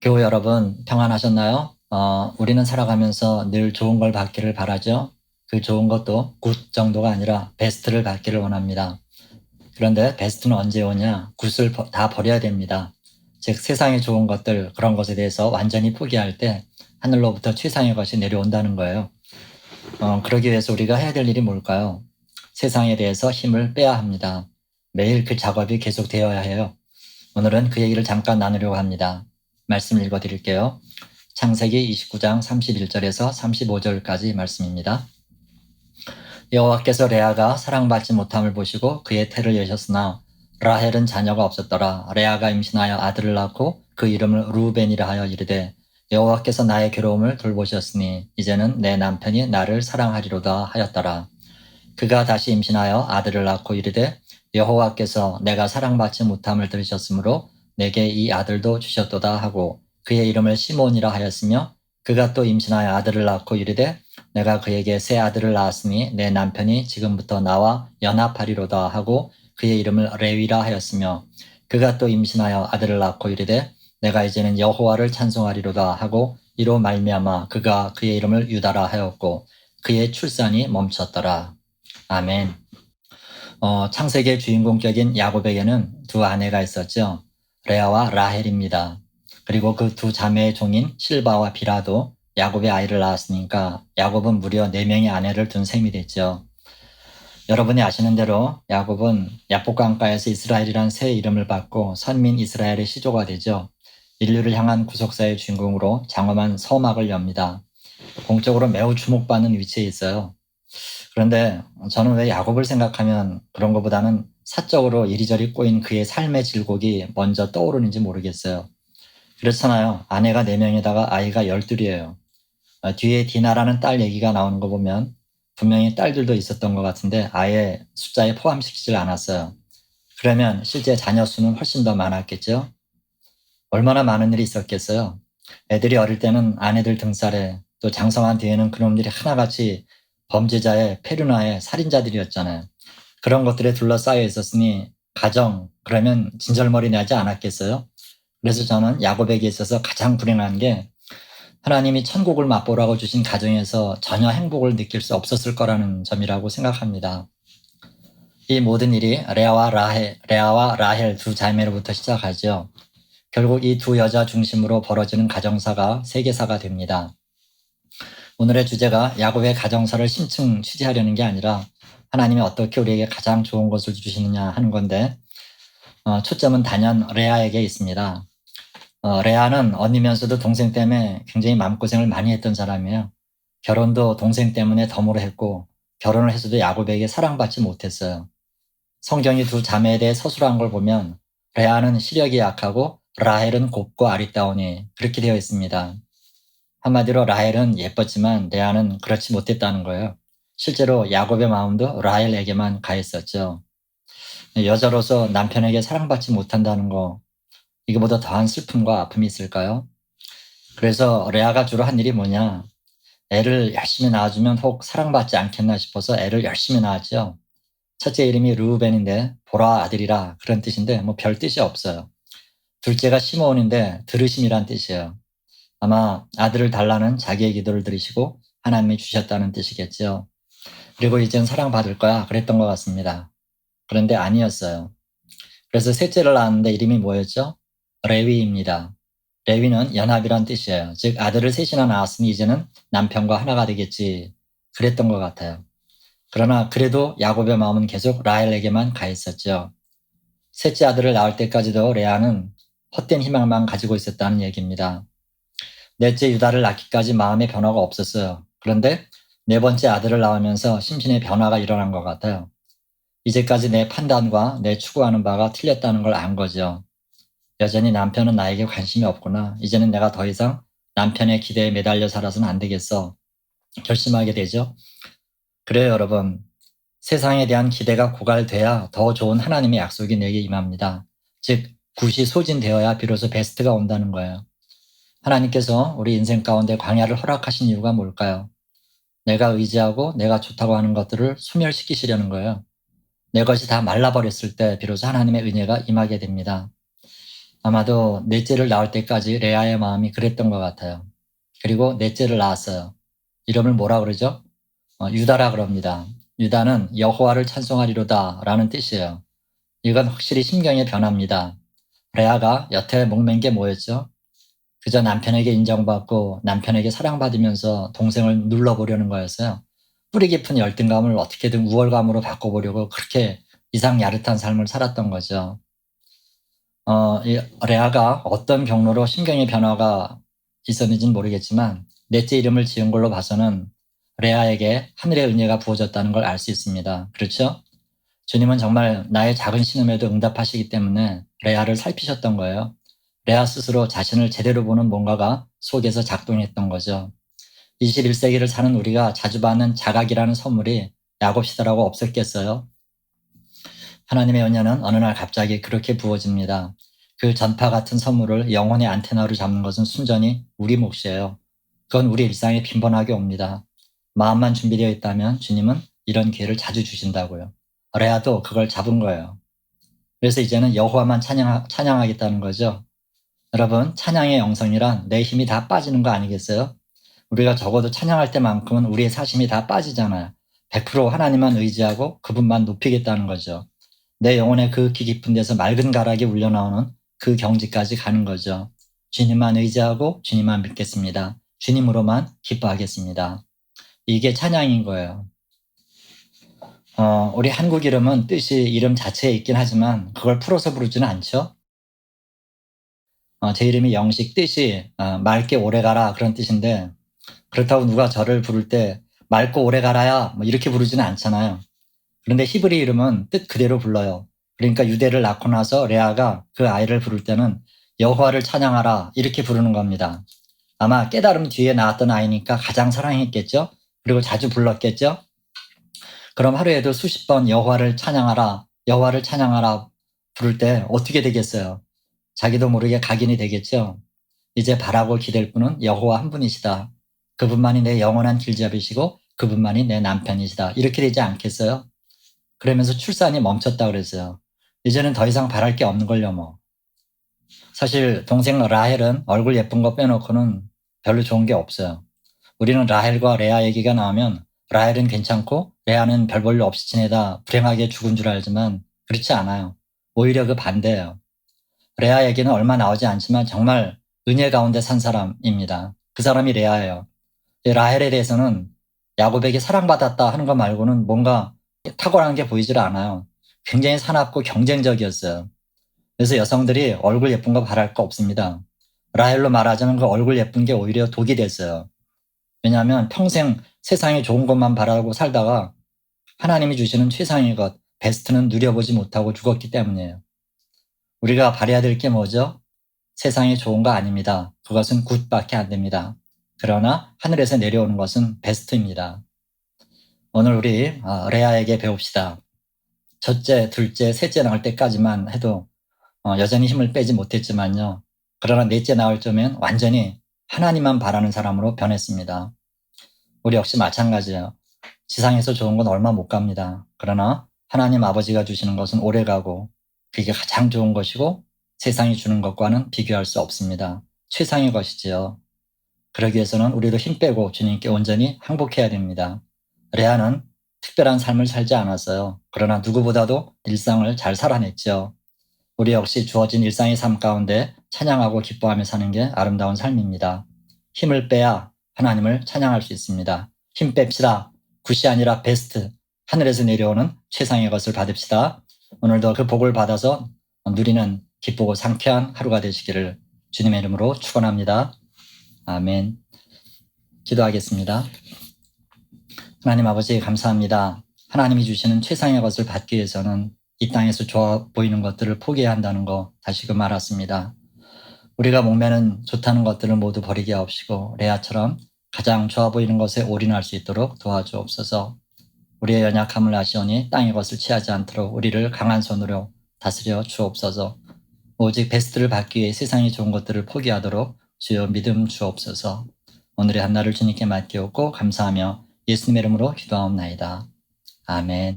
교우 여러분, 평안하셨나요? 우리는 살아가면서 늘 좋은 걸 받기를 바라죠. 그 좋은 것도 굿 정도가 아니라 베스트를 받기를 원합니다. 그런데 베스트는 언제 오냐? 굿을 다 버려야 됩니다. 즉 세상의 좋은 것들, 그런 것에 대해서 완전히 포기할 때 하늘로부터 최상의 것이 내려온다는 거예요. 그러기 위해서 우리가 해야 될 일이 뭘까요? 세상에 대해서 힘을 빼야 합니다. 매일 그 작업이 계속되어야 해요. 오늘은 그 얘기를 잠깐 나누려고 합니다. 말씀 읽어드릴게요. 창세기 29장 31절에서 35절까지 말씀입니다. 여호와께서 레아가 사랑받지 못함을 보시고 그의 태를 여셨으나 라헬은 자녀가 없었더라. 레아가 임신하여 아들을 낳고 그 이름을 루벤이라 하여 이르되 여호와께서 나의 괴로움을 돌보셨으니 이제는 내 남편이 나를 사랑하리로다 하였더라. 그가 다시 임신하여 아들을 낳고 이르되 여호와께서 내가 사랑받지 못함을 들으셨으므로 내게 이 아들도 주셨도다 하고 그의 이름을 시몬이라 하였으며 그가 또 임신하여 아들을 낳고 이르되 내가 그에게 새 아들을 낳았으니 내 남편이 지금부터 나와 연합하리로다 하고 그의 이름을 레위라 하였으며 그가 또 임신하여 아들을 낳고 이르되 내가 이제는 여호와를 찬송하리로다 하고 이로 말미암아 그가 그의 이름을 유다라 하였고 그의 출산이 멈췄더라. 아멘. 창세기의 주인공격인 야곱에게는 두 아내가 있었죠. 레아와 라헬입니다. 그리고 그 두 자매의 종인 실바와 비라도 야곱의 아이를 낳았으니까 야곱은 무려 4명의 아내를 둔 셈이 됐죠. 여러분이 아시는 대로 야곱은 야복강가에서 이스라엘이란 새 이름을 받고 선민 이스라엘의 시조가 되죠. 인류를 향한 구속사의 주인공으로 장엄한 서막을 엽니다. 공적으로 매우 주목받는 위치에 있어요. 그런데 저는 왜 야곱을 생각하면 그런 것보다는 사적으로 이리저리 꼬인 그의 삶의 질곡이 먼저 떠오르는지 모르겠어요. 그렇잖아요. 아내가 4명에다가 아이가 12이에요. 뒤에 디나라는 딸 얘기가 나오는 거 보면 분명히 딸들도 있었던 것 같은데 아예 숫자에 포함시키질 않았어요. 그러면 실제 자녀 수는 훨씬 더 많았겠죠? 얼마나 많은 일이 있었겠어요? 애들이 어릴 때는 아내들 등살에 또 장성한 뒤에는 그놈들이 하나같이 범죄자의 페류나의 살인자들이었잖아요. 그런 것들에 둘러싸여 있었으니 가정, 그러면 진절머리 나지 않았겠어요? 그래서 저는 야곱에게 있어서 가장 불행한 게 하나님이 천국을 맛보라고 주신 가정에서 전혀 행복을 느낄 수 없었을 거라는 점이라고 생각합니다. 이 모든 일이 레아와 라헬 두 자매로부터 시작하죠. 결국 이 두 여자 중심으로 벌어지는 가정사가 세계사가 됩니다. 오늘의 주제가 야곱의 가정사를 심층 취재하려는 게 아니라 하나님이 어떻게 우리에게 가장 좋은 것을 주시느냐 하는 건데 초점은 단연 레아에게 있습니다. 레아는 언니면서도 동생 때문에 굉장히 마음고생을 많이 했던 사람이에요. 결혼도 동생 때문에 덤으로 했고 결혼을 해서도 야곱에게 사랑받지 못했어요. 성경이 두 자매에 대해 서술한 걸 보면 레아는 시력이 약하고 라헬은 곱고 아리따우니 그렇게 되어 있습니다. 한마디로 라헬은 예뻤지만 레아는 그렇지 못했다는 거예요. 실제로 야곱의 마음도 라헬에게만 가 있었죠. 여자로서 남편에게 사랑받지 못한다는 거, 이거보다 더한 슬픔과 아픔이 있을까요? 그래서 레아가 주로 한 일이 뭐냐? 애를 열심히 낳아주면 혹 사랑받지 않겠나 싶어서 애를 열심히 낳았죠. 첫째 이름이 르우벤인데 보라 아들이라 그런 뜻인데 뭐 별 뜻이 없어요. 둘째가 시므온인데 들으심이란 뜻이에요. 아마 아들을 달라는 자기의 기도를 들으시고 하나님이 주셨다는 뜻이겠죠. 그리고 이젠 사랑받을 거야 그랬던 것 같습니다. 그런데 아니었어요. 그래서 셋째를 낳았는데 이름이 뭐였죠? 레위입니다. 레위는 연합이란 뜻이에요. 즉 아들을 셋이나 낳았으니 이제는 남편과 하나가 되겠지 그랬던 것 같아요. 그러나 그래도 야곱의 마음은 계속 라헬에게만 가 있었죠. 셋째 아들을 낳을 때까지도 레아는 헛된 희망만 가지고 있었다는 얘기입니다. 넷째 유다를 낳기까지 마음의 변화가 없었어요. 그런데 네 번째 아들을 낳으면서 심신의 변화가 일어난 것 같아요. 이제까지 내 판단과 내 추구하는 바가 틀렸다는 걸 안 거죠. 여전히 남편은 나에게 관심이 없구나. 이제는 내가 더 이상 남편의 기대에 매달려 살아서는 안 되겠어. 결심하게 되죠. 그래요, 여러분. 세상에 대한 기대가 고갈돼야 더 좋은 하나님의 약속이 내게 임합니다. 즉, 굿이 소진되어야 비로소 베스트가 온다는 거예요. 하나님께서 우리 인생 가운데 광야를 허락하신 이유가 뭘까요? 내가 의지하고 내가 좋다고 하는 것들을 소멸시키시려는 거예요. 내 것이 다 말라버렸을 때 비로소 하나님의 은혜가 임하게 됩니다. 아마도 넷째를 낳을 때까지 레아의 마음이 그랬던 것 같아요. 그리고 넷째를 낳았어요. 이름을 뭐라 그러죠? 유다라 그럽니다. 유다는 여호와를 찬송하리로다 라는 뜻이에요. 이건 확실히 심경의 변화입니다. 레아가 여태 목맨 게 뭐였죠? 그저 남편에게 인정받고 남편에게 사랑받으면서 동생을 눌러보려는 거였어요. 뿌리 깊은 열등감을 어떻게든 우월감으로 바꿔보려고 그렇게 이상 야릇한 삶을 살았던 거죠. 이 레아가 어떤 경로로 심경의 변화가 있었는지는 모르겠지만 넷째 이름을 지은 걸로 봐서는 레아에게 하늘의 은혜가 부어졌다는 걸 알 수 있습니다. 그렇죠? 주님은 정말 나의 작은 신음에도 응답하시기 때문에 레아를 살피셨던 거예요. 레아 스스로 자신을 제대로 보는 뭔가가 속에서 작동했던 거죠. 21세기를 사는 우리가 자주 받는 자각이라는 선물이 야곱시대라고 없었겠어요? 하나님의 은혜는 어느 날 갑자기 그렇게 부어집니다. 그 전파 같은 선물을 영혼의 안테나로 잡는 것은 순전히 우리 몫이에요. 그건 우리 일상에 빈번하게 옵니다. 마음만 준비되어 있다면 주님은 이런 기회를 자주 주신다고요. 레아도 그걸 잡은 거예요. 그래서 이제는 여호와만 찬양하겠다는 거죠. 여러분, 찬양의 영성이란 내 힘이 다 빠지는 거 아니겠어요? 우리가 적어도 찬양할 때만큼은 우리의 사심이 다 빠지잖아요. 100% 하나님만 의지하고 그분만 높이겠다는 거죠. 내 영혼의 그 깊은 데서 맑은 가락이 울려나오는 그 경지까지 가는 거죠. 주님만 의지하고 주님만 믿겠습니다. 주님으로만 기뻐하겠습니다. 이게 찬양인 거예요. 우리 한국 이름은 뜻이 이름 자체에 있긴 하지만 그걸 풀어서 부르지는 않죠. 제 이름이 영식 뜻이 맑게 오래가라 그런 뜻인데 그렇다고 누가 저를 부를 때 맑고 오래가라야 뭐 이렇게 부르지는 않잖아요. 그런데 히브리 이름은 뜻 그대로 불러요. 그러니까 유대를 낳고 나서 레아가 그 아이를 부를 때는 여호와를 찬양하라 이렇게 부르는 겁니다. 아마 깨달음 뒤에 낳았던 아이니까 가장 사랑했겠죠. 그리고 자주 불렀겠죠. 그럼 하루에도 수십 번 여호와를 찬양하라 여호와를 찬양하라 부를 때 어떻게 되겠어요? 자기도 모르게 각인이 되겠죠. 이제 바라고 기댈 분은 여호와 한 분이시다. 그분만이 내 영원한 길잡이시고 그분만이 내 남편이시다. 이렇게 되지 않겠어요? 그러면서 출산이 멈췄다 그랬어요. 이제는 더 이상 바랄 게 없는 걸요 뭐. 사실 동생 라헬은 얼굴 예쁜 거 빼놓고는 별로 좋은 게 없어요. 우리는 라헬과 레아 얘기가 나오면 라헬은 괜찮고 레아는 별 볼일 없이 지내다 불행하게 죽은 줄 알지만 그렇지 않아요. 오히려 그 반대예요. 레아 얘기는 얼마 나오지 않지만 정말 은혜 가운데 산 사람입니다. 그 사람이 레아예요. 라헬에 대해서는 야곱에게 사랑받았다 하는 것 말고는 뭔가 탁월한 게 보이질 않아요. 굉장히 사납고 경쟁적이었어요. 그래서 여성들이 얼굴 예쁜 거 바랄 거 없습니다. 라헬로 말하자면 그 얼굴 예쁜 게 오히려 독이 됐어요. 왜냐하면 평생 세상에 좋은 것만 바라고 살다가 하나님이 주시는 최상의 것, 베스트는 누려보지 못하고 죽었기 때문이에요. 우리가 바라야 될 게 뭐죠? 세상에 좋은 거 아닙니다. 그것은 굿밖에 안 됩니다. 그러나 하늘에서 내려오는 것은 베스트입니다. 오늘 우리 레아에게 배웁시다. 첫째, 둘째, 셋째 나올 때까지만 해도 여전히 힘을 빼지 못했지만요. 그러나 넷째 나올 점엔 완전히 하나님만 바라는 사람으로 변했습니다. 우리 역시 마찬가지예요. 지상에서 좋은 건 얼마 못 갑니다. 그러나 하나님 아버지가 주시는 것은 오래가고 그게 가장 좋은 것이고 세상이 주는 것과는 비교할 수 없습니다. 최상의 것이지요. 그러기 위해서는 우리도 힘 빼고 주님께 온전히 항복해야 됩니다. 레아는 특별한 삶을 살지 않았어요. 그러나 누구보다도 일상을 잘 살아냈죠. 우리 역시 주어진 일상의 삶 가운데 찬양하고 기뻐하며 사는 게 아름다운 삶입니다. 힘을 빼야 하나님을 찬양할 수 있습니다. 힘 뺍시다. 굿이 아니라 베스트. 하늘에서 내려오는 최상의 것을 받읍시다. 오늘도 그 복을 받아서 누리는 기쁘고 상쾌한 하루가 되시기를 주님의 이름으로 축원합니다. 아멘. 기도하겠습니다. 하나님 아버지 감사합니다. 하나님이 주시는 최상의 것을 받기 위해서는 이 땅에서 좋아 보이는 것들을 포기해야 한다는 거 다시금 알았습니다. 우리가 목매는 좋다는 것들을 모두 버리게 하옵시고 레아처럼 가장 좋아 보이는 것에 올인할 수 있도록 도와주옵소서. 우리의 연약함을 아시오니 땅의 것을 취하지 않도록 우리를 강한 손으로 다스려 주옵소서. 오직 베스트를 받기 위해 세상의 좋은 것들을 포기하도록 주여 믿음 주옵소서. 오늘의 한날을 주님께 맡기옵고 감사하며 예수님의 이름으로 기도하옵나이다. 아멘.